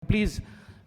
please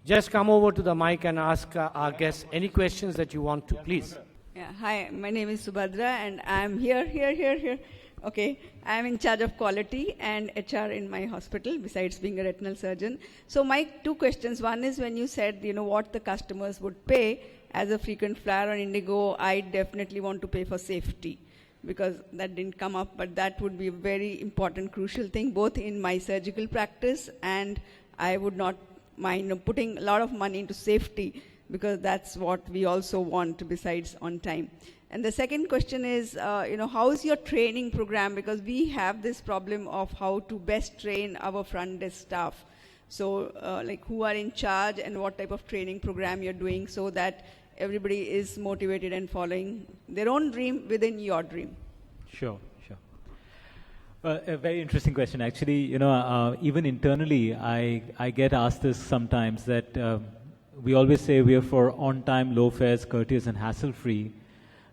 just come over to the mic and ask our guests any questions that you want to, please. Yeah, hi, my name is Subhadra and I'm here. Okay, I'm in charge of quality and HR in my hospital besides being a retinal surgeon. So my two questions, one is when you said, what the customers would pay as a frequent flyer on Indigo, I definitely want to pay for safety because that didn't come up, but that would be a very important, crucial thing, both in my surgical practice and I would not mind putting a lot of money into safety because that's what we also want besides on time. And the second question is, how is your training program? Because we have this problem of how to best train our front desk staff. So, who are in charge and what type of training program you're doing so that everybody is motivated and following their own dream within your dream? Sure. Well, a very interesting question. Actually, even internally, I get asked this sometimes that we always say we are for on-time, low fares, courteous, and hassle-free.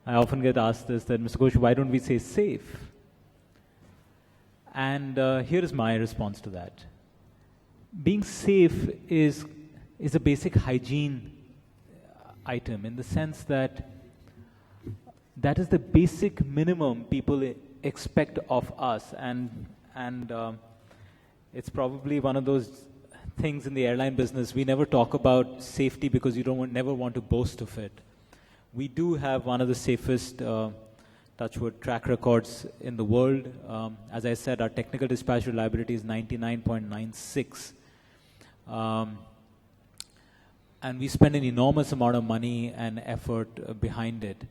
I often get asked this, that Mr. Ghosh, why don't we say safe? And here is my response to that. Being safe is a basic hygiene item in the sense that is the basic minimum people expect of us, and it's probably one of those things in the airline business. We never talk about safety because you never want to boast of it. We do have one of the safest touchwood track records in the world. As I said, our technical dispatch reliability is 99.96. And we spend an enormous amount of money and effort behind it.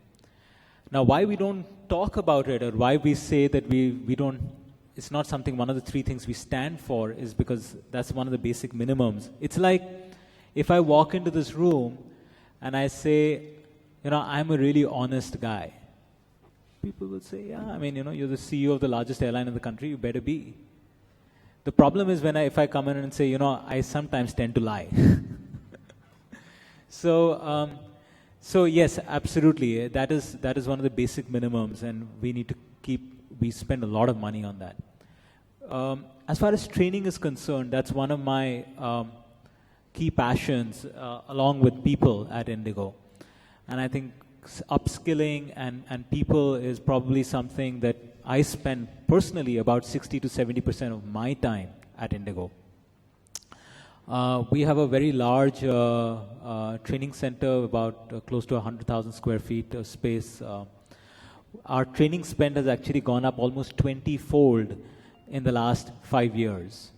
Now, why we don't talk about it or why we say that we don't, it's not something, one of the three things we stand for is because that's one of the basic minimums. It's like if I walk into this room and I say, I'm a really honest guy. People will say, yeah, you're the CEO of the largest airline in the country, you better be. The problem is if I come in and say, I sometimes tend to lie. So yes, absolutely. That is one of the basic minimums, and we spend a lot of money on that. As far as training is concerned, that's one of my key passions, along with people at Indigo. And I think upskilling and people is probably something that I spend personally about 60 to 70% of my time at Indigo. We have a very large training center, about close to 100,000 square feet of space. Our training spend has actually gone up almost 20-fold in the last 5 years.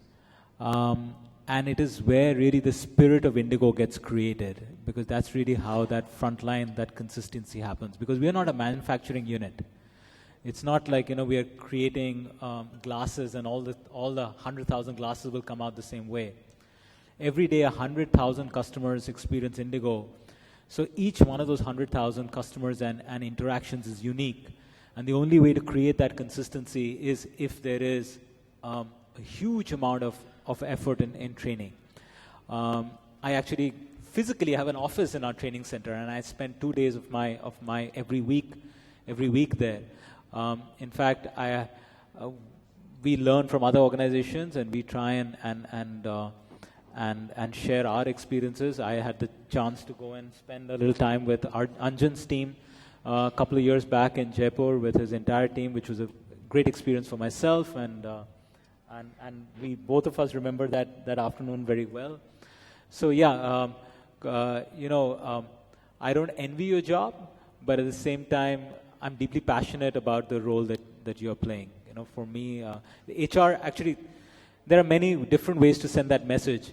And it is where really the spirit of Indigo gets created, because that's really how that front line, that consistency happens. Because we are not a manufacturing unit. It's not like, we are creating glasses and all the 100,000 glasses will come out the same way. Every day, 100,000 customers experience Indigo. So each one of those 100,000 customers and interactions is unique. And the only way to create that consistency is if there is a huge amount of effort in training. I actually physically have an office in our training center, and I spend 2 days of my every week there. In fact, we learn from other organizations, and we try and share our experiences. I had the chance to go and spend a little time with Anjan's team a couple of years back in Jaipur with his entire team, which was a great experience for myself, and we both of us remember that afternoon very well. So yeah, I don't envy your job, but at the same time, I'm deeply passionate about the role that you're playing. For me, the HR, actually, there are many different ways to send that message.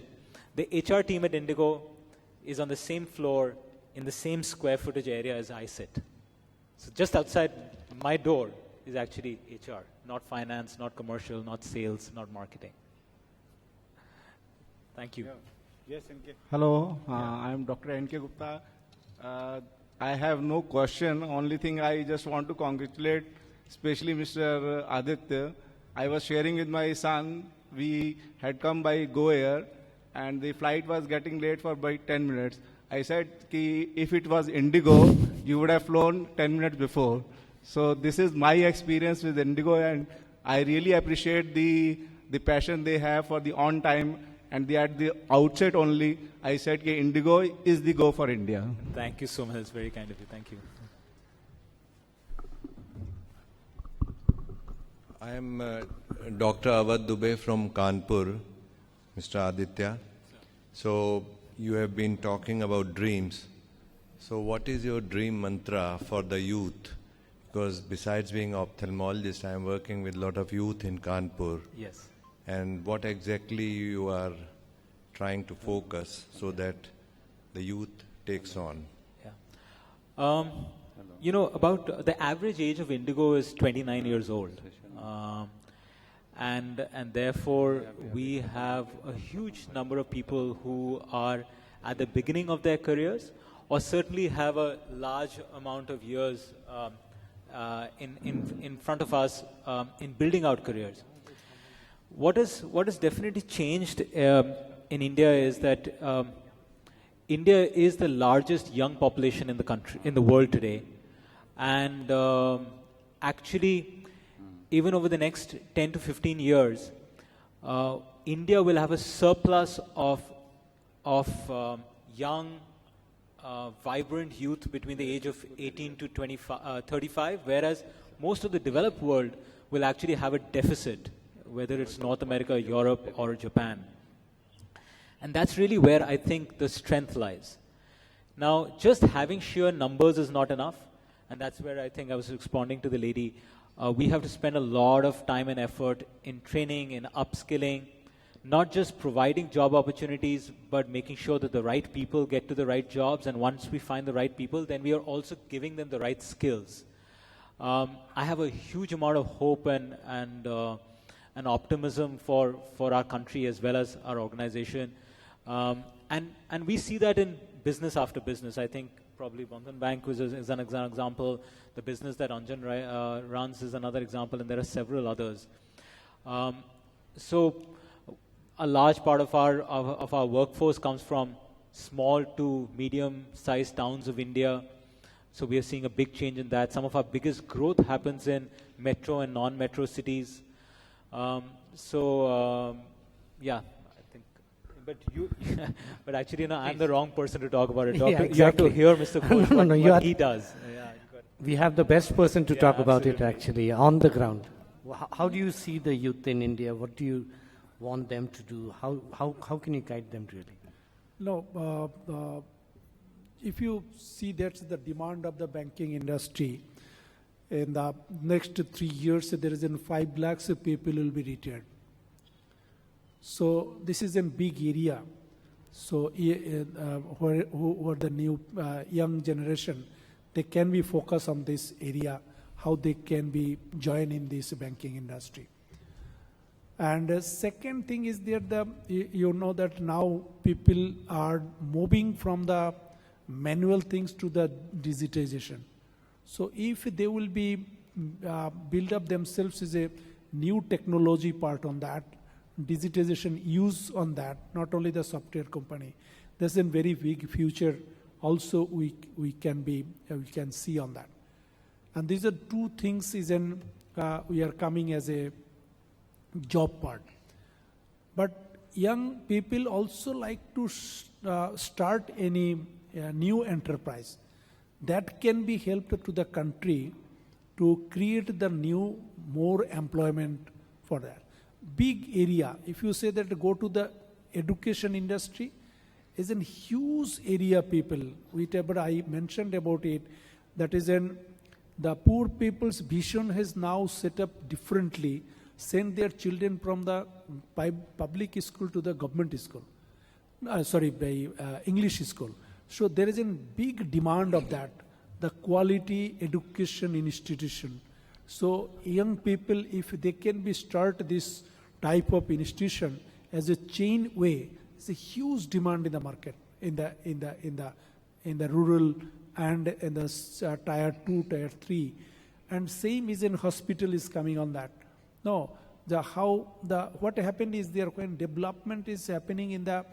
The HR team at Indigo is on the same floor in the same square footage area as I sit. So just outside my door is actually HR, not finance, not commercial, not sales, not marketing. Thank you. Yeah. Yes, NK. Hello, I am Dr. NK Gupta. I have no question. Only thing I just want to congratulate, especially Mr. Aditya. I was sharing with my son. We had come by Go Air, and the flight was getting late for by 10 minutes. I said, if it was Indigo, you would have flown 10 minutes before. So this is my experience with Indigo, and I really appreciate the passion they have for the on time And at the outset only, I said that Indigo is the go for India. Thank you so much. That's very kind of you. Thank you. I am Dr. Avad Dubey from Kanpur, Mr. Aditya. So you have been talking about dreams. So what is your dream mantra for the youth? Because besides being ophthalmologist, I am working with a lot of youth in Kanpur. Yes. And what exactly you are trying to focus so that the youth takes on? Yeah. You know, about the average age of Indigo is 29 years old. And therefore, we have a huge number of people who are at the beginning of their careers, or certainly have a large amount of years in front of us in building out careers. What has definitely changed in India is that India is the largest young population in the country, in the world today, and actually, even over the next 10 to 15 years, India will have a surplus of young, vibrant youth between the age of 18 to 35, whereas most of the developed world will actually have a deficit, whether it's North America, Europe, or Japan. And that's really where I think the strength lies. Now, just having sheer numbers is not enough, and that's where I think I was responding to the lady. We have to spend a lot of time and effort in training, in upskilling, not just providing job opportunities, but making sure that the right people get to the right jobs. And once we find the right people, then we are also giving them the right skills. I have a huge amount of hope and optimism for our country as well as our organization. And we see that in business after business. I think probably Bandhan Bank is an example. The business that Anjan runs is another example, and there are several others. So a large part of our workforce comes from small to medium-sized towns of India. So we are seeing a big change in that. Some of our biggest growth happens in metro and non-metro cities. Yeah, I think. But actually, I'm the wrong person to talk about it. Yeah, You have to exactly. hear Mr. Ghosh what he does. Yeah, We have the best person to talk about it absolutely. actually, on the ground. How do you see the youth in India? What do you want them to do? How can you guide them really? No, if you see that's the demand of the banking industry, in the next 3 years, there is 5 lakhs of people will be retired. So this is a big area. So who are the new young generation, they can be focused on this area, how they can be join in this banking industry. And the second thing is that you know that now people are moving from the manual things to the digitization. So if they will be build up themselves as a new technology part on that, digitization use on that, not only the software company, there's a very big future also we can see on that. And these are two things we are coming as a job part. But young people also like to start any new enterprise that can be helped to the country to create the new more employment for that. Big area, if you say that go to the education industry, is a huge area people, whatever I mentioned about it, that is the poor people's vision has now set up differently, send their children from the public school to the government school, English school. So there is a big demand of that, the quality education institution. So young people, if they can be start this type of institution as a chain way, it's a huge demand in the market, in the rural and in the tier 2, tier 3. And same is in hospital is coming on that. No, what happened is there when development is happening in the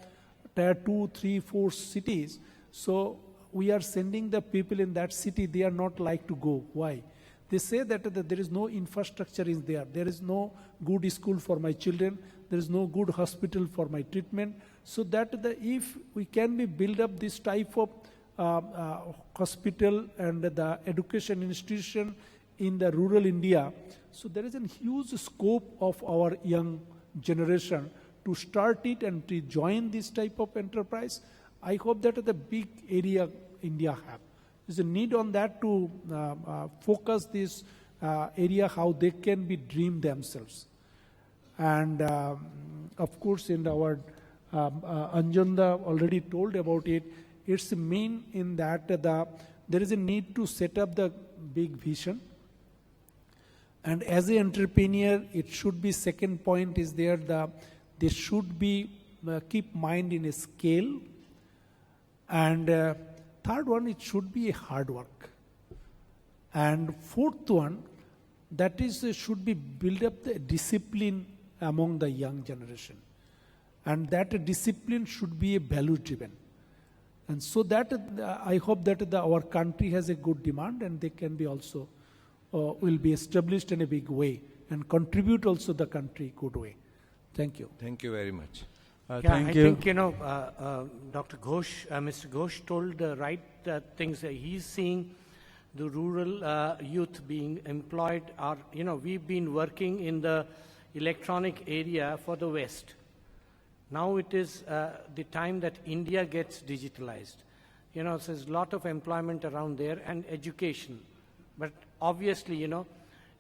tier 2, 3, 4 cities. So we are sending the people in that city, they are not like to go. Why? They say that there is no infrastructure in there. There is no good school for my children. there is no good hospital for my treatment. So that if we can be build up this type of hospital and the education institution in the rural India, so there is a huge scope of our young generation to start it and to join this type of enterprise. I hope that the big area India have. There's a need on that to focus this area how they can be dream themselves. And of course, in our Anjan already told about it. It's mean in that there is a need to set up the big vision. And as an entrepreneur, it should be second point is there they should be keep mind in a scale. And third one, it should be a hard work. And fourth one, that is should be build up the discipline among the young generation. And that discipline should be a value driven. And so that I hope that our country has a good demand and they can be also will be established in a big way and contribute also the country good way. Thank you. Thank you very much. I think, Dr. Ghosh, Mr. Ghosh told the right things. He's seeing the rural youth being employed. We've been working in the electronic area for the West. Now it is the time that India gets digitalized. So there's a lot of employment around there and education. But obviously,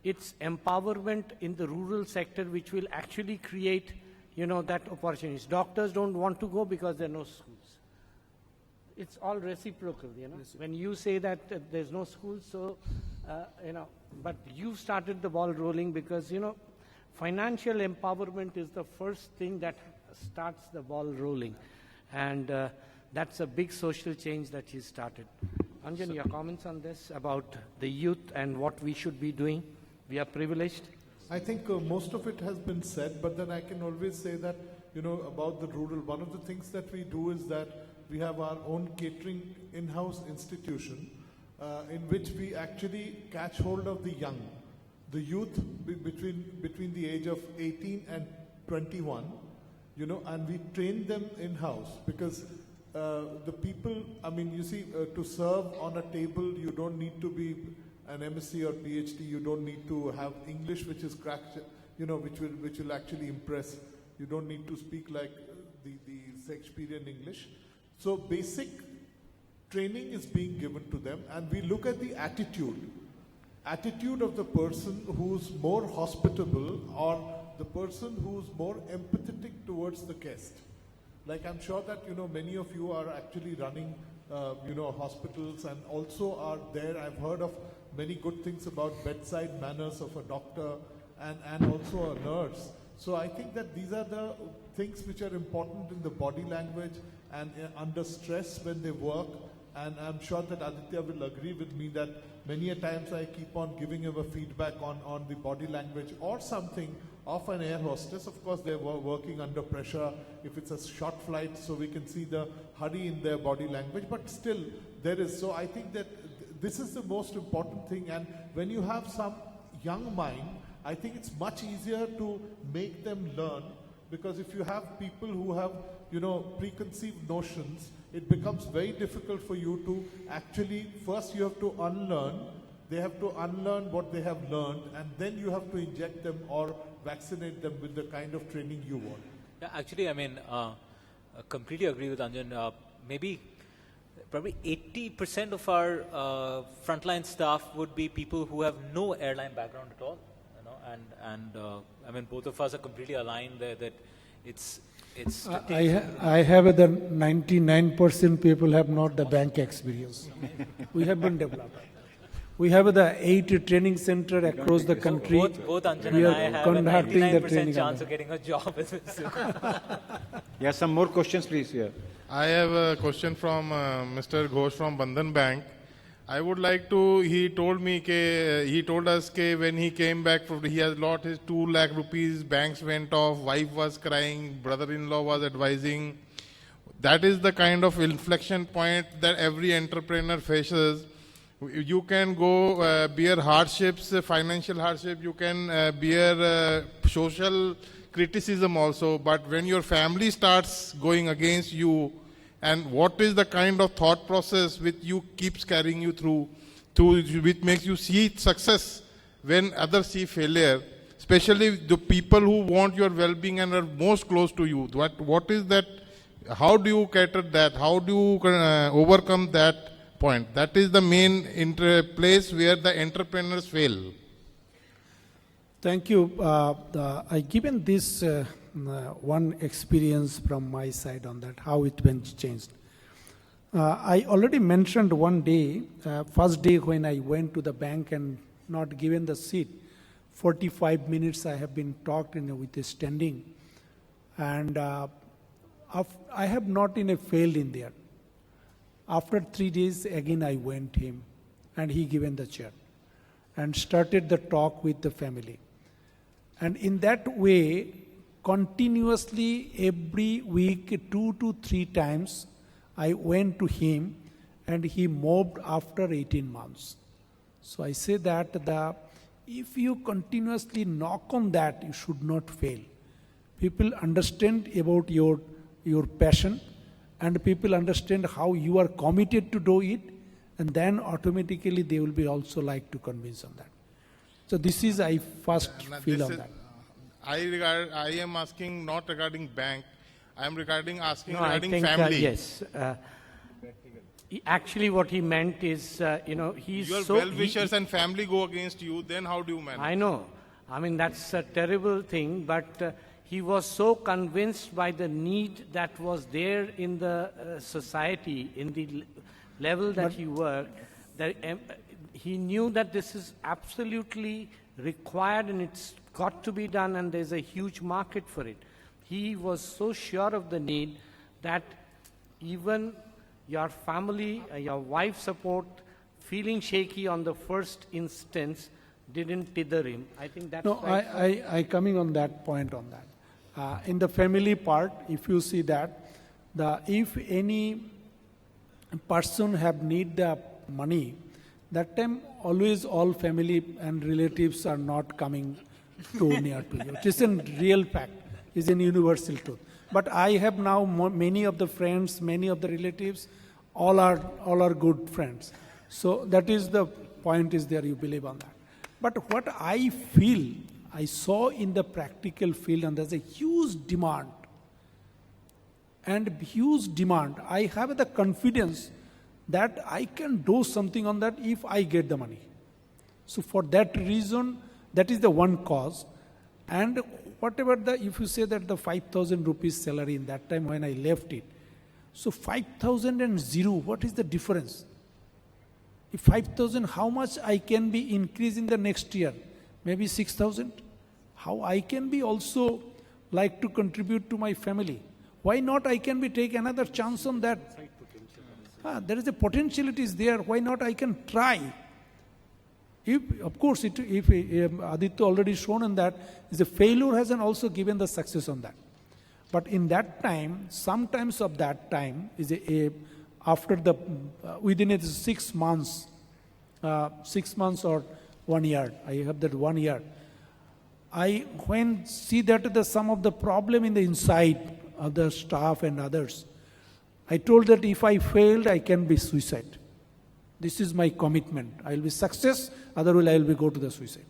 it's empowerment in the rural sector which will actually create, that opportunities. Doctors don't want to go because there are no schools. It's all reciprocal, When you say that there's no schools, so, but you've started the ball rolling because, financial empowerment is the first thing that starts the ball rolling. And that's a big social change that he started. Anjan, your comments on this about the youth and what we should be doing? We are privileged. I think most of it has been said, but then I can always say that, about the rural, one of the things that we do is that we have our own catering in-house institution in which we actually catch hold of the young, the youth between the age of 18 and 21, and we train them in-house because the people, you see, to serve on a table, you don't need to be an MSc or PhD, you don't need to have English which is cracked, which will actually impress. You don't need to speak like the Shakespearean English. So basic training is being given to them, and we look at the attitude of the person who's more hospitable or the person who's more empathetic towards the guest. Like I'm sure that, many of you are actually running, hospitals and also are there. I've heard of many good things about bedside manners of a doctor and also a nurse. So I think that these are the things which are important in the body language and under stress when they work. And I'm sure that Aditya will agree with me that many a times I keep on giving him a feedback on the body language or something of an air hostess. Of course, they're working under pressure. If it's a short flight, so we can see the hurry in their body language, but still there is. So I think that this is the most important thing. And when you have some young mind, I think it's much easier to make them learn, because if you have people who have, preconceived notions, it becomes very difficult for you to actually, first you have to unlearn, they have to unlearn what they have learned, and then you have to inject them or vaccinate them with the kind of training you want. Yeah, actually, I completely agree with Anjan. Probably 80% of our frontline staff would be people who have no airline background at all. Both of us are completely aligned there that it's. I have the 99% people have not the bank experience. We have been developed. We have the 8 training center across the country. Both Anjan we and are I have a conducting the 99% training. chance of getting a job. Yeah, some more questions, please. Yeah. I have a question from Mr. Ghosh from Bandhan Bank. I would like to, he told us that when he came back, he has lost his 2 lakh rupees, banks went off, wife was crying, brother-in-law was advising. That is the kind of inflection point that every entrepreneur faces. You can go bear hardships, financial hardship, you can bear social criticism also, but when your family starts going against you, and what is the kind of thought process which you keeps carrying you through which makes you see success when others see failure, especially the people who want your well-being and are most close to you? What is that? How do you cater that? How do you overcome that point? That is the main place where the entrepreneurs fail. Thank you. I given this one experience from my side on that, how it went changed. I already mentioned one day, first day when I went to the bank and not given the seat, 45 minutes I have been talked with the standing, and I have not failed in there. After 3 days again I went him, and he given the chair, and started the talk with the family. And in that way, continuously every week 2 to 3 times I went to him, and he moved after 18 months. So I say that if you continuously knock on that, you should not fail. People understand about your passion, and people understand how you are committed to do it, and then automatically they will be also like to convince on that. So this is I first feel on that. I am asking not regarding bank. I am regarding No, regarding I think, family. yes. Actually, what he meant is, he's Your so... well-wishers and family go against you, then how do you manage? I know. I mean, that's a terrible thing, but he was so convinced by the need that was there in the society, in the level that he worked, that he knew that this is absolutely required and it's got to be done, and there's a huge market for it. He was so sure of the need that even your family, your wife support, feeling shaky on the first instance didn't tether him. I think that's no, right. I coming on that point on that. In the family part, if you see that, if any person have need the money, that time always all family and relatives are not coming too near to you. It is a real fact. It is a universal truth. But I have now many of the friends, many of the relatives, all are good friends. So that is the point is there, you believe on that. But what I feel, I saw in the practical field, and there's a huge demand. And huge demand. I have the confidence that I can do something on that if I get the money. So for that reason, that is the one cause. And whatever if you say that the 5,000 rupees salary in that time when I left it, so 5,000 and 0, what is the difference? If 5,000, how much I can be increased in the next year? Maybe 6,000? How I can be also like to contribute to my family? Why not I can be take another chance on that? There is a potentiality is there. Why not I can try? If Aditya already shown on that, is a failure has also given the success on that. But in that time, sometimes of that time is after the within it is 6 months, 6 months or 1 year. I have that 1 year. I when see that some of the problem in the inside of the staff and others, I told that if I failed, I can be suicide. This is my commitment. I will be success, otherwise I will be go to the suicide.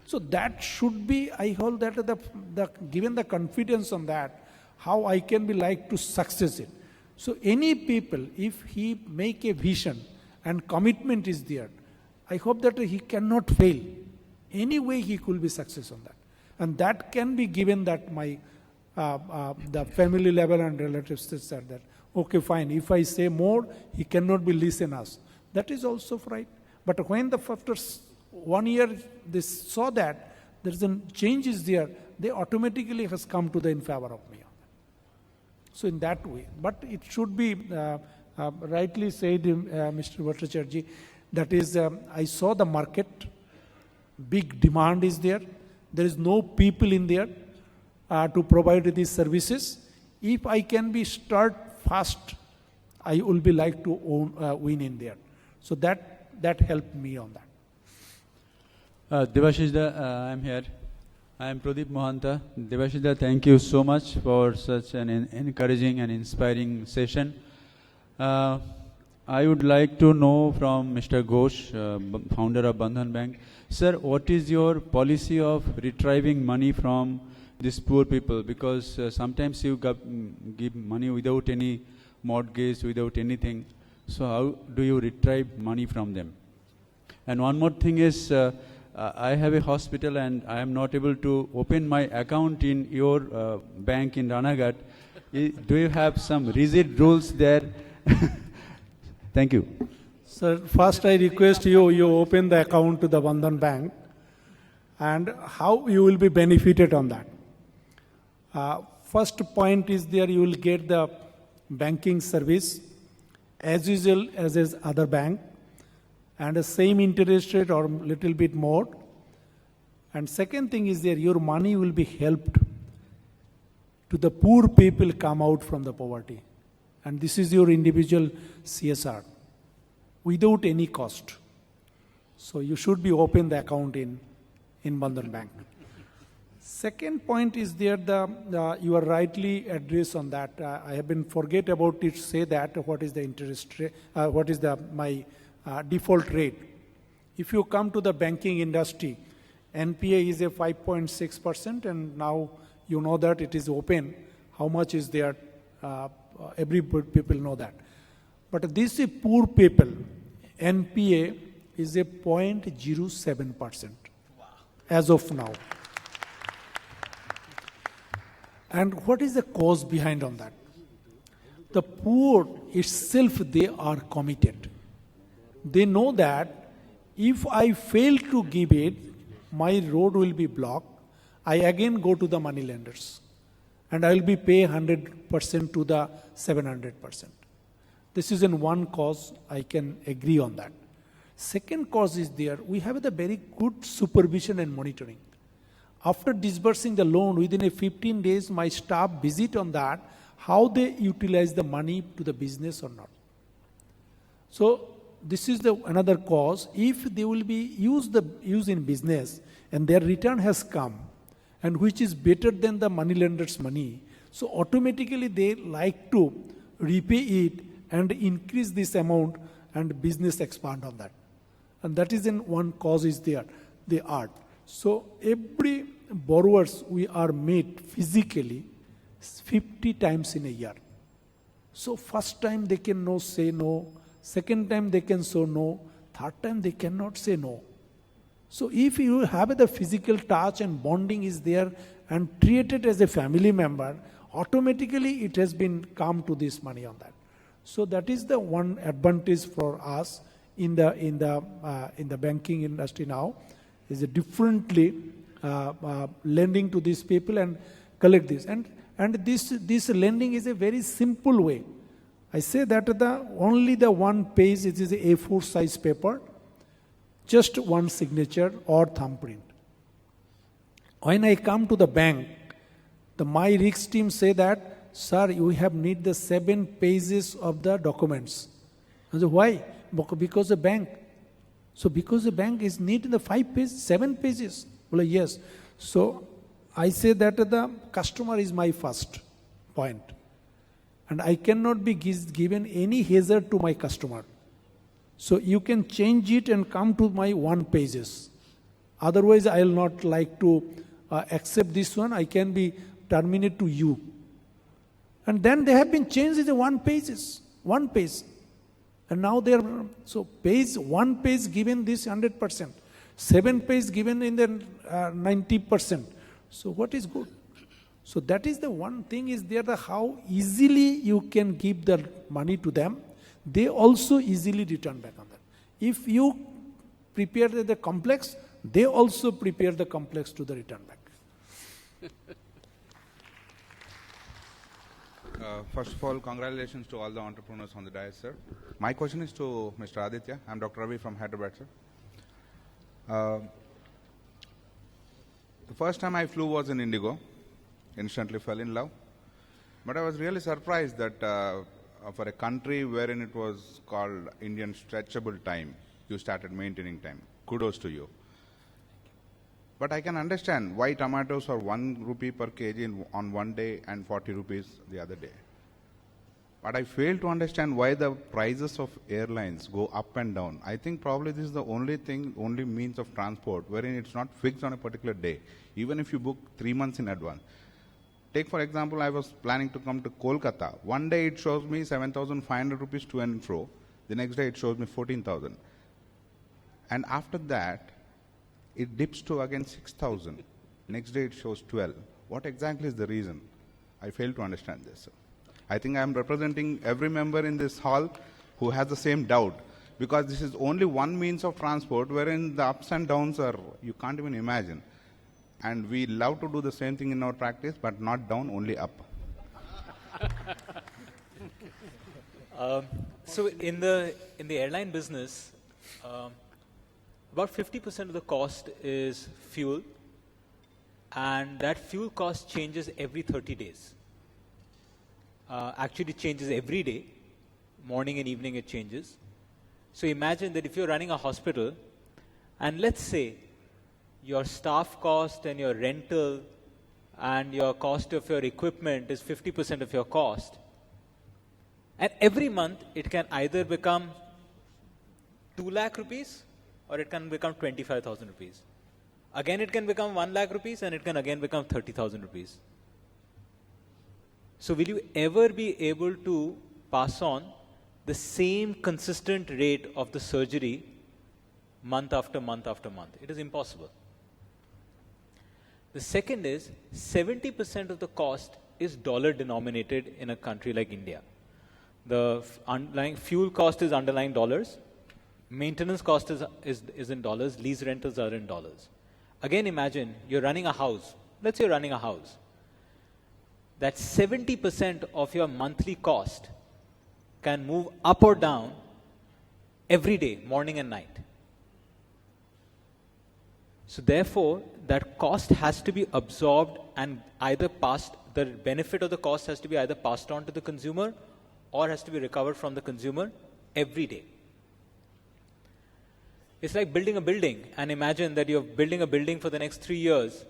So that should be, I hold that given the confidence on that, how I can be like to success it. So any people, if he make a vision and commitment is there, I hope that he cannot fail. Any way he could be success on that. And that can be given that my, the family level and relatives are there. Okay, fine. If I say more, he cannot be listen us. That is also right. But when after 1 year they saw that there is a change is there, they automatically has come to the in favor of me. So in that way, but it should be rightly said, Mr. Chatterjee, that is, I saw the market, big demand is there. There is no people in there to provide these services. If I can be start fast, I will be like to win in there. So that helped me on that. Devashish, I am here. I am Pradeep Mohanta. Devashida, thank you so much for such an encouraging and inspiring session. I would like to know from Mr. Ghosh, founder of Bandhan Bank, sir, what is your policy of retrieving money from these poor people? Because sometimes you give money without any mortgage, without anything. So how do you retrieve money from them? And one more thing is, I have a hospital and I am not able to open my account in your bank in Ranaghat. Do you have some rigid rules there? Thank you. Sir, first I request you open the account to the Bandhan Bank, and how you will be benefited on that. First point is there you will get the banking service as usual as other bank, and the same interest rate or little bit more. And second thing is there your money will be helped to the poor people come out from the poverty. And this is your individual CSR without any cost. So you should be open the account in Bandhan Bank. Second point is there you are rightly addressed on that. I have been forget about it. Say that what is the interest rate? What is my default rate? If you come to the banking industry, NPA is a 5.6%, and now you know that it is open. How much is there? Every people know that. But this is poor people. NPA is a 0.07% as of now. And what is the cause behind on that? The poor itself, they are committed. They know that if I fail to give it, my road will be blocked. I again go to the money lenders, and I will be pay 100% to the 700%. This is in one cause. I can agree on that. Second cause is there. We have a very good supervision and monitoring. After disbursing the loan, within a 15 days, my staff visit on that, how they utilize the money to the business or not. So this is another cause. If they will be used in business and their return has come, and which is better than the money lender's money, so automatically they like to repay it and increase this amount, and business expand on that. And that is in one cause is there, they are. So every borrowers we are met physically 50 times in a year. So first time they can say no, second time they can say no, third time they cannot say no. So if you have the physical touch and bonding is there and treat it as a family member, automatically it has been come to this money on that. So that is the one advantage for us in the banking industry now, is a differently lending to these people and collect this. And this lending is a very simple way. I say that only the one page, it is a A4 size paper, just one signature or thumbprint. When I come to the bank, my risk team say that, sir, you have need the 7 pages of the documents. I say, why? Because the bank. So because the bank is need the 5 pages, 7 pages. Well, yes. So I say that the customer is my first point. And I cannot be given any hazard to my customer. So you can change it and come to my 1 pages. Otherwise, I will not like to accept this one. I can be terminate to you. And then they have been changed to 1 pages, 1 page. And now they are, so page, 1 page given this 100%, 7 page given in the 90%. So what is good? So that is the one thing is there, how easily you can give the money to them. They also easily return back on that. If you prepare the complex, they also prepare the complex to the return back. First of all, congratulations to all the entrepreneurs on the dais, sir. My question is to Mr. Aditya. I'm Dr. Ravi from Hyderabad, sir. The first time I flew was in Indigo. Instantly fell in love. But I was really surprised that for a country wherein it was called Indian stretchable time, you started maintaining time. Kudos to you. But I can understand why tomatoes are 1 rupee per kg on one day and 40 rupees the other day. But I fail to understand why the prices of airlines go up and down. I think probably this is the only means of transport wherein it's not fixed on a particular day, even if you book 3 months in advance. Take for example, I was planning to come to Kolkata. One day it shows me 7,500 rupees to and fro. The next day it shows me 14,000. And after that, it dips to again 6,000. Next day it shows 12. What exactly is the reason? I fail to understand this. I think I am representing every member in this hall who has the same doubt, because this is only one means of transport wherein the ups and downs are, you can't even imagine. And we love to do the same thing in our practice, but not down, only up. So in the airline business, about 50% of the cost is fuel, and that fuel cost changes every 30 days. Actually changes every day, morning and evening it changes. So imagine that if you're running a hospital, and let's say your staff cost and your rental and your cost of your equipment is 50% of your cost, and every month it can either become 2 lakh rupees or it can become 25,000 rupees. Again it can become 1 lakh rupees and it can again become 30,000 rupees. So will you ever be able to pass on the same consistent rate of the surgery month after month after month? It is impossible. The second is 70% of the cost is dollar denominated in a country like India. The underlying fuel cost is underlying dollars. Maintenance cost is in dollars. Lease rentals are in dollars. Again, imagine you're running a house. Let's say you're running a house. That 70% of your monthly cost can move up or down every day, morning and night. So therefore, that cost has to be absorbed and either passed, the benefit of the cost has to be either passed on to the consumer or has to be recovered from the consumer every day. It's like building a building, and imagine that you're building a building for the next 3 years,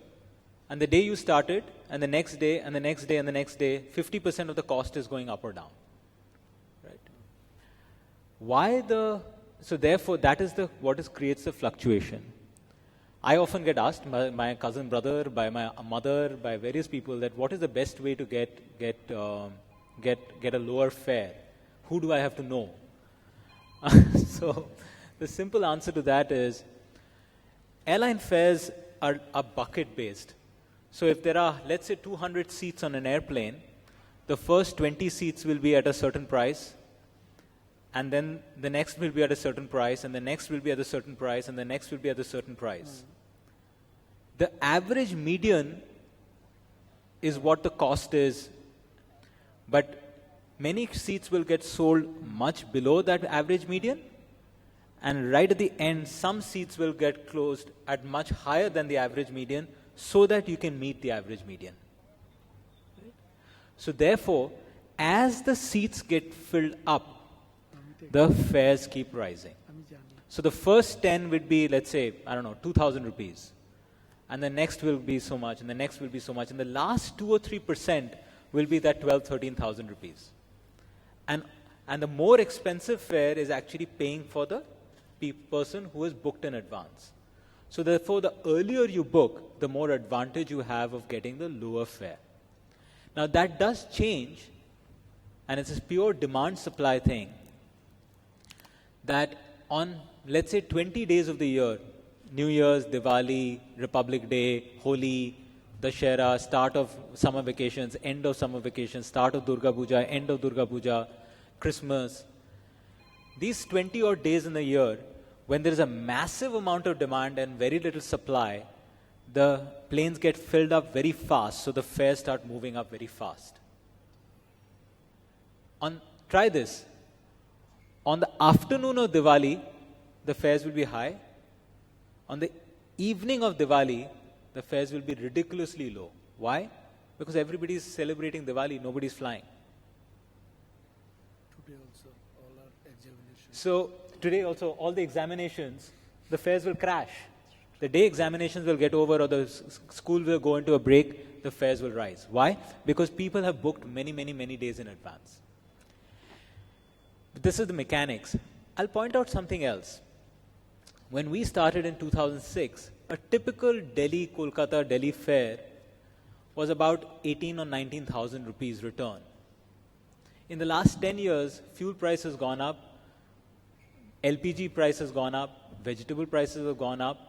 and the day you started, and the next day, and the next day, and the next day, 50% of the cost is going up or down. Right? So therefore, that is what creates the fluctuation. I often get asked by my cousin brother, by my mother, by various people, that what is the best way to get a lower fare? Who do I have to know? So the simple answer to that is, airline fares are bucket based. So if there are, let's say, 200 seats on an airplane, the first 20 seats will be at a certain price, and then the next will be at a certain price, and the next will be at a certain price, and the next will be at a certain price. The average median is what the cost is, but many seats will get sold much below that average median, and right at the end, some seats will get closed at much higher than the average median, so that you can meet the average median. Right? So therefore, as the seats get filled up, the fares keep rising. So the first 10 would be, let's say, 2,000 rupees. And the next will be so much, and the next will be so much. And the last 2 or 3% will be that 12,000-13,000 rupees. And the more expensive fare is actually paying for the person who is booked in advance. So therefore, the earlier you book, the more advantage you have of getting the lower fare. Now that does change, and it's a pure demand-supply thing, that on, let's say, 20 days of the year, New Year's, Diwali, Republic Day, Holi, Dashera, start of summer vacations, end of summer vacations, start of Durga Puja, end of Durga Puja, Christmas, these 20 odd days in the year, when there is a massive amount of demand and very little supply, the planes get filled up very fast, so the fares start moving up very fast. Try this. On the afternoon of Diwali, the fares will be high. On the evening of Diwali, the fares will be ridiculously low. Why? Because everybody is celebrating Diwali, nobody is flying. Today also, all our examinations. So today also, all the examinations, the fares will crash. The day examinations will get over or the school will go into a break, the fares will rise. Why? Because people have booked many, many, many days in advance. This is the mechanics. I'll point out something else. When we started in 2006, a typical Kolkata-Delhi fare was about 18 or 19,000 rupees return. In the last 10 years, fuel price has gone up, LPG price has gone up, vegetable prices have gone up,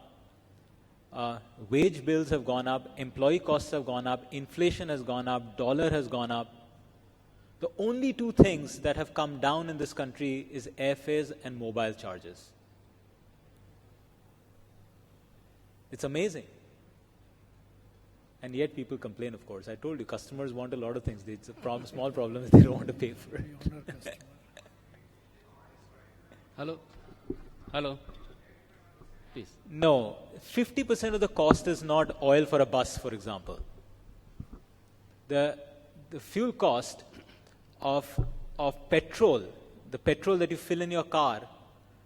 wage bills have gone up, employee costs have gone up, inflation has gone up, dollar has gone up. The only two things that have come down in this country is airfares and mobile charges. It's amazing. And yet people complain, of course. I told you, customers want a lot of things. It's a small problem is they don't want to pay for it. Hello. Please. No, 50% of the cost is not oil for a bus, for example. The fuel cost of petrol, the petrol that you fill in your car,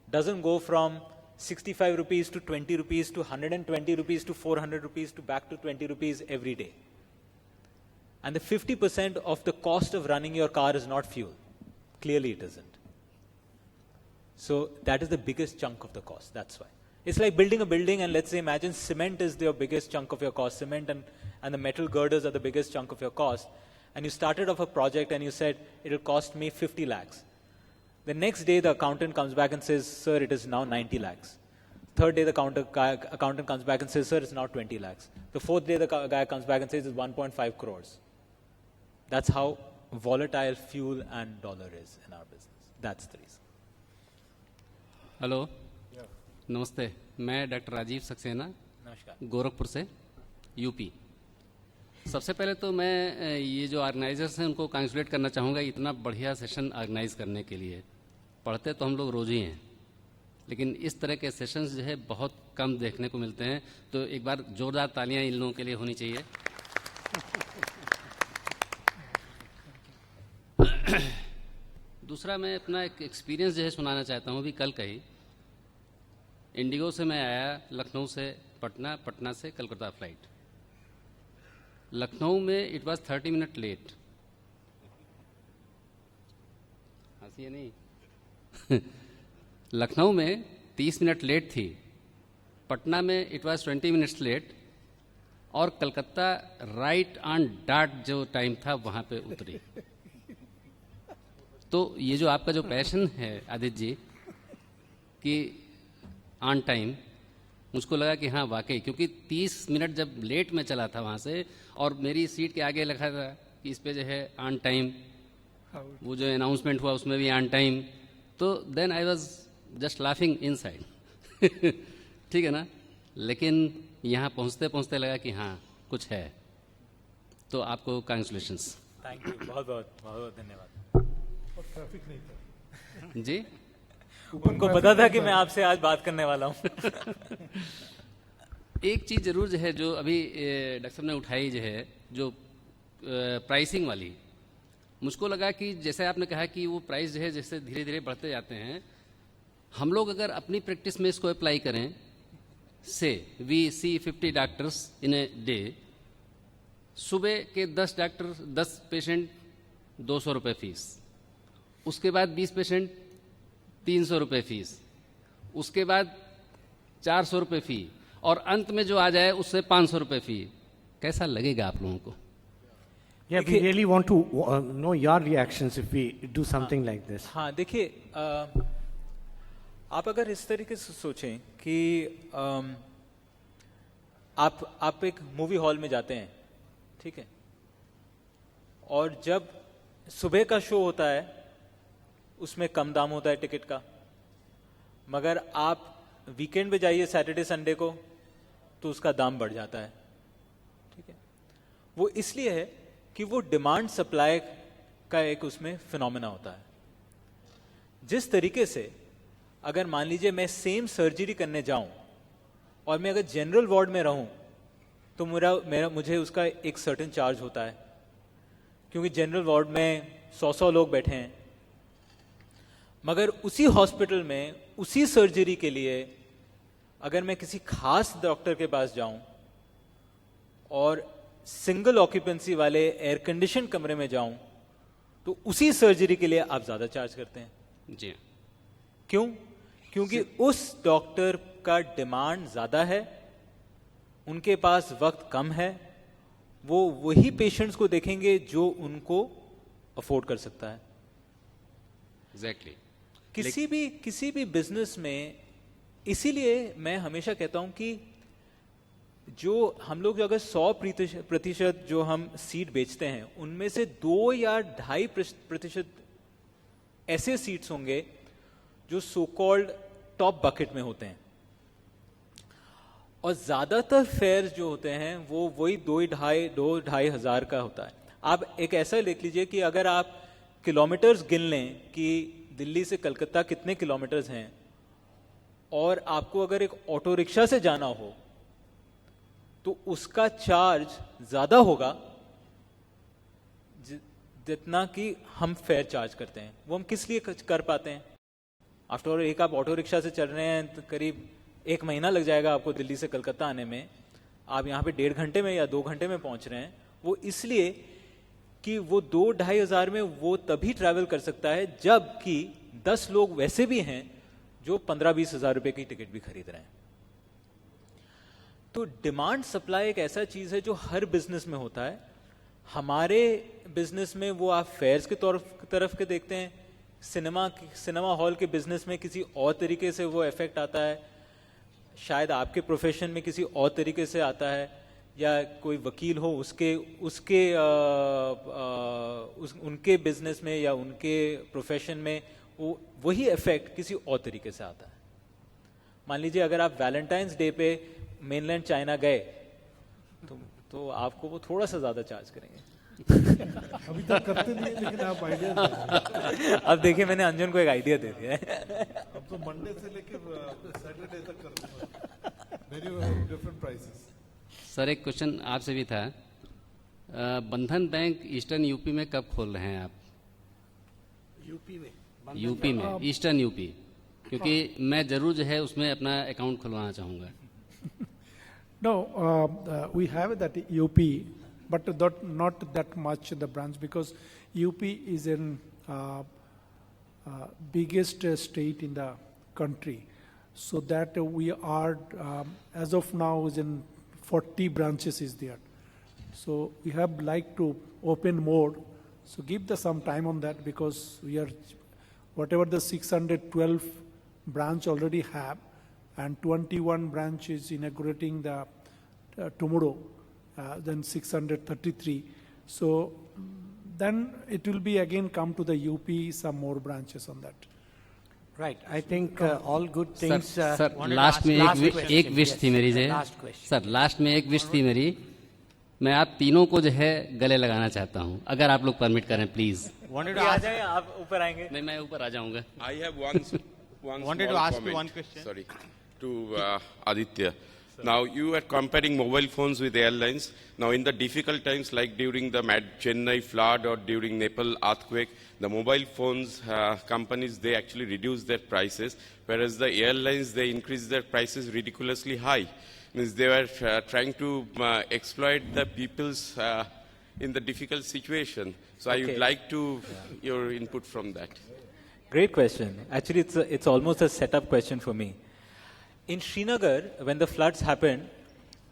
doesn't go from 65 rupees to 20 rupees to 120 rupees to 400 rupees to back to 20 rupees every day. And the 50% of the cost of running your car is not fuel. Clearly it isn't. So that is the biggest chunk of the cost. That's why. It's like building a building, and let's say imagine cement is your biggest chunk of your cost. Cement and the metal girders are the biggest chunk of your cost. And you started off a project and you said, it'll cost me 50 lakhs. The next day, the accountant comes back and says, sir, it is now 90 lakhs. Third day, the accountant comes back and says, sir, it's now 20 lakhs. The fourth day, the guy comes back and says, it's 1.5 crores. That's how volatile fuel and dollar is in our business. That's the reason. Hello, नमस्ते. मैं doctor Rajiv Saxena, Gorakhpur से, UP. सबसे पहले तो मैं ये जो organisers हैं उनको कांग्रेचुलेट करना चाहूँगा इतना बढ़िया सेशन ऑर्गेनाइज करने के लिए. पढ़ते तो हम लोग रोज ही हैं, लेकिन इस तरह के सेशंस जो है बहुत कम देखने को मिलते हैं. तो एक बार जोरदार तालियां इन लोगों के लिए होनी चाहिए. दूसरा, मैं अपना एक एक्सपीरियंस जो है सुनाना चाहता हूँ. अभी कल का ही इंडिगो से मैं आया, लखनऊ से पटना, पटना से कलकत्ता फ्लाइट. लखनऊ में इट वाज 30 मिनट लेट. हंसी नहीं. लखनऊ में 30 मिनट लेट थी, पटना में इट वाज 20 मिनट्स लेट, और कलकत्ता राइट ऑन डॉट जो टाइम था वहाँ पे उतरी. तो ये जो आपका जो पैशन है आदित्य जी कि ऑन टाइम, मुझको लगा कि हाँ वाकई, क्योंकि 30 मिनट जब लेट में चला था वहाँ से और मेरी सीट के आगे लिखा था कि इस पे जो है ऑन टाइम, वो जो अनाउंसमेंट हुआ उसमें भी ऑन टाइम, तो then I was just laughing inside. ठीक है ना. लेकिन यहाँ पहुँचते पहुँचते लगा कि हाँ कुछ है. तो आपको कांग्रेचुलेशंस. थैंक यू, बहुत बहुत बहुत बहुत धन्यवाद. और ट्रैफिक नहीं था जी. उनको पता था कि मैं आपसे आज बात करने वाला हूँ. एक चीज़ जरूर जो है जो अभी डॉक्टर साहब ने उठाई जो है, जो प्राइसिंग वाली, मुझको लगा कि जैसे आपने कहा कि वो प्राइस जो है जैसे धीरे धीरे बढ़ते जाते हैं, हम लोग अगर अपनी प्रैक्टिस में इसको अप्लाई करें, से we see 50 doctors in a day, सुबह के 10 पेशेंट 200 रुपये फीस, उसके बाद 20 पेशेंट 300 रुपये फीस, उसके बाद 400 रुपये फी, और अंत में जो आ जाए उससे 500 रुपये फी. कैसा लगेगा आप लोगों को? Yeah, we really want to know your reactions if we do something like this. हाँ, देखिए, आप अगर इस तरीके से सोचें कि आप एक मूवी हॉल में जाते हैं, ठीक है, और जब सुबह का शो होता है उसमें कम दाम होता है टिकट का, मगर आप वीकेंड पे जाइए सैटरडे संडे को तो उसका दाम बढ़ जाता है. ठीक है, वो इसलिए है कि वो डिमांड सप्लाई का एक उसमें फिनोमेना होता है. जिस तरीके से अगर मान लीजिए मैं सेम सर्जरी करने जाऊं और मैं अगर जनरल वार्ड में रहूं तो मुझे उसका एक सर्टेन चार्ज होता है, क्योंकि जनरल वार्ड में 100 लोग बैठे हैं. मगर उसी हॉस्पिटल में उसी सर्जरी के लिए अगर मैं किसी खास डॉक्टर के पास जाऊं और सिंगल ऑक्यूपेंसी वाले एयर कंडीशन कमरे में जाऊं तो उसी सर्जरी के लिए आप ज्यादा चार्ज करते हैं। जी क्यों? क्योंकि उस डॉक्टर का डिमांड ज्यादा है, उनके पास वक्त कम है, वो वही पेशेंट्स को देखेंगे जो उनको अफोर्ड कर सकता है। एग्जैक्टली। किसी भी बिजनेस में, इसीलिए मैं हमेशा कहता हूं कि जो हम लोग अगर 100% जो हम सीट बेचते हैं उनमें से 2 या 2.5% ऐसे सीट्स होंगे जो सो कॉल्ड टॉप बकेट में होते हैं, और ज्यादातर फेयर्स जो होते हैं वो वही 2-2.5 हजार का होता है। आप एक ऐसा देख लीजिए कि अगर आप किलोमीटर्स गिन लें कि दिल्ली से कलकत्ता कितने किलोमीटर्स हैं, और आपको अगर एक ऑटो रिक्शा से जाना हो तो उसका चार्ज ज्यादा होगा जितना कि हम फेयर चार्ज करते हैं। वो हम किस लिए कर पाते हैं? आफ्टर ऑल एक आप ऑटो रिक्शा से चल रहे हैं तो करीब 1 महीना लग जाएगा आपको दिल्ली से कलकत्ता आने में, आप यहाँ पे 1.5 घंटे में या 2 घंटे में पहुंच रहे हैं। वो इसलिए कि वो 2-2.5 हजार में वो तभी ट्रैवल कर सकता है जबकि 10 लोग वैसे भी हैं जो 15-20 हजार रुपए की टिकट भी खरीद रहे हैं। तो डिमांड सप्लाई एक ऐसा चीज है जो हर बिजनेस में होता है। हमारे बिजनेस में वो आप फेयर्स के तरफ के देखते हैं, सिनेमा हॉल के बिजनेस में किसी और तरीके से वो इफेक्ट आता है, शायद आपके प्रोफेशन में किसी और तरीके से आता है, या कोई वकील हो उनके बिजनेस में या उनके प्रोफेशन में वही इफेक्ट किसी और तरीके से आता है। मान लीजिए अगर आप वैलेंटाइंस डे पे मेनलैंड चाइना गए तो आपको वो थोड़ा सा ज्यादा चार्ज करेंगे। अभी तक करते नहीं, लेकिन आप आइडिया अब देखिए मैंने अंजन को एक आइडिया दे दिया है। अब तो मंडे से लेकर सैटरडे तक करते हैं, मेरी डिफरेंट प्राइसेस। सर एक क्वेश्चन आपसे भी था, बंधन बैंक ईस्टर्न यूपी में कब खोल रहे हैं आप? यूपी में ईस्टर्न यूपी, क्योंकि मैं जरूर जो है उसमें अपना अकाउंट खुलवाना चाहूँगा। No, we have that UP, but not that much the branch, because UP is in biggest state in the country, so that we are as of now is in 40 branches is there. So we have like to open more. So give the some time on that, because we are whatever the 612 branch already have, and 21 branch is inaugurating the tomorrow, then 633. So then it will be again come to the UP some more branches on that. Right. I think all good things. Sir last में एक wish थी मेरी जे sir last में एक wish थी मेरी, मैं आप तीनों को जो है गले लगाना चाहता हूँ, अगर आप लोग परमिट करें प्लीज। आ जाए, आप ऊपर आएंगे? नहीं, मैं ऊपर आ जाऊंगा। I have one wanted to ask you one question. Sorry, to Aditya. Now you are comparing mobile phones with airlines. Now in the difficult times like during the Chennai flood or during Nepal earthquake, the mobile phones companies, they actually reduce their prices, whereas the airlines, they increase their prices ridiculously high. Means they were trying to exploit the people's in the difficult situation. So I would like to your input from that. Great question. Actually, it's almost a setup question for me. In Srinagar, when the floods happened,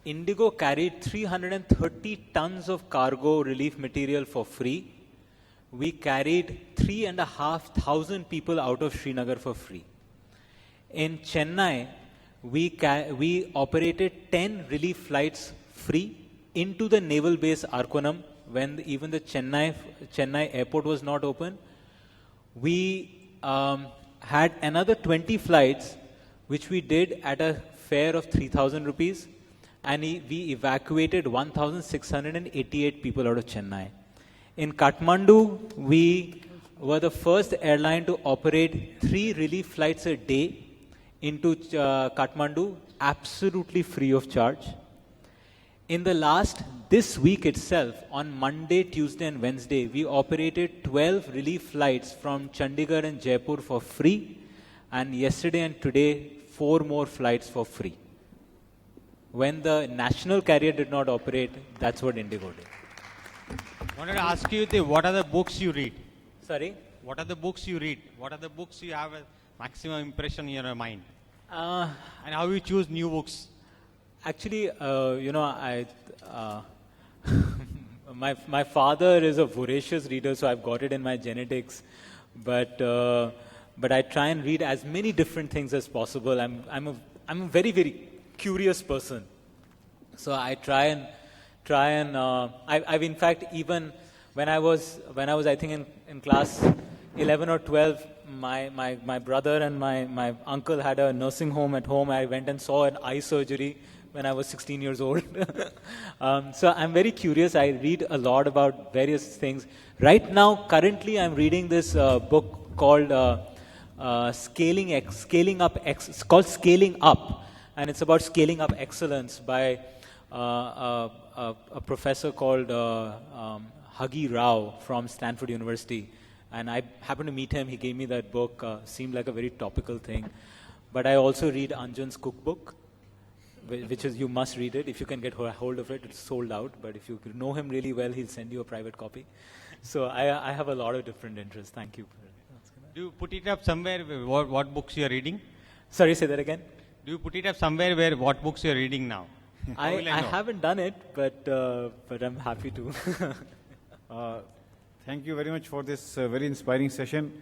Indigo carried 330 tons of cargo relief material for free. We carried 3,500 people out of Srinagar for free. In Chennai, we operated 10 relief flights free into the naval base Arkonam when even the Chennai airport was not open. We had another 20 flights which we did at a fare of 3,000 rupees, and we evacuated 1,688 people out of Chennai. In Kathmandu, we were the first airline to operate 3 relief flights a day into Kathmandu, absolutely free of charge. In this week itself, on Monday, Tuesday and Wednesday, we operated 12 relief flights from Chandigarh and Jaipur for free, and yesterday and today, 4 more flights for free. When the national carrier did not operate, that's what Indigo did. I wanted to ask you, what are the books you read? Sorry? What are the books you read? What are the books you have a maximum impression in your mind? And how you choose new books? Actually, my father is a voracious reader, so I've got it in my genetics. But I try and read as many different things as possible. I'm a very, very curious person. So I try and I've in fact, even when I was I think in class 11 or 12, my brother and my uncle had a nursing home at home. I went and saw an eye surgery when I was 16 years old. So I'm very curious. I read a lot about various things. Right now, currently, I'm reading this book called Scaling Up, and it's about scaling up excellence by a professor called Huggy Rao from Stanford University. And I happened to meet him. He gave me that book. Seemed like a very topical thing. But I also read Anjan's cookbook, which is, you must read it. If you can get hold of it, it's sold out. But if you know him really well, he'll send you a private copy. So I have a lot of different interests. Thank you. Do you put it up somewhere, what books you are reading? Sorry, say that again. Do you put it up somewhere where what books you are reading now? I haven't done it, but I'm happy to. Thank you very much for this very inspiring session.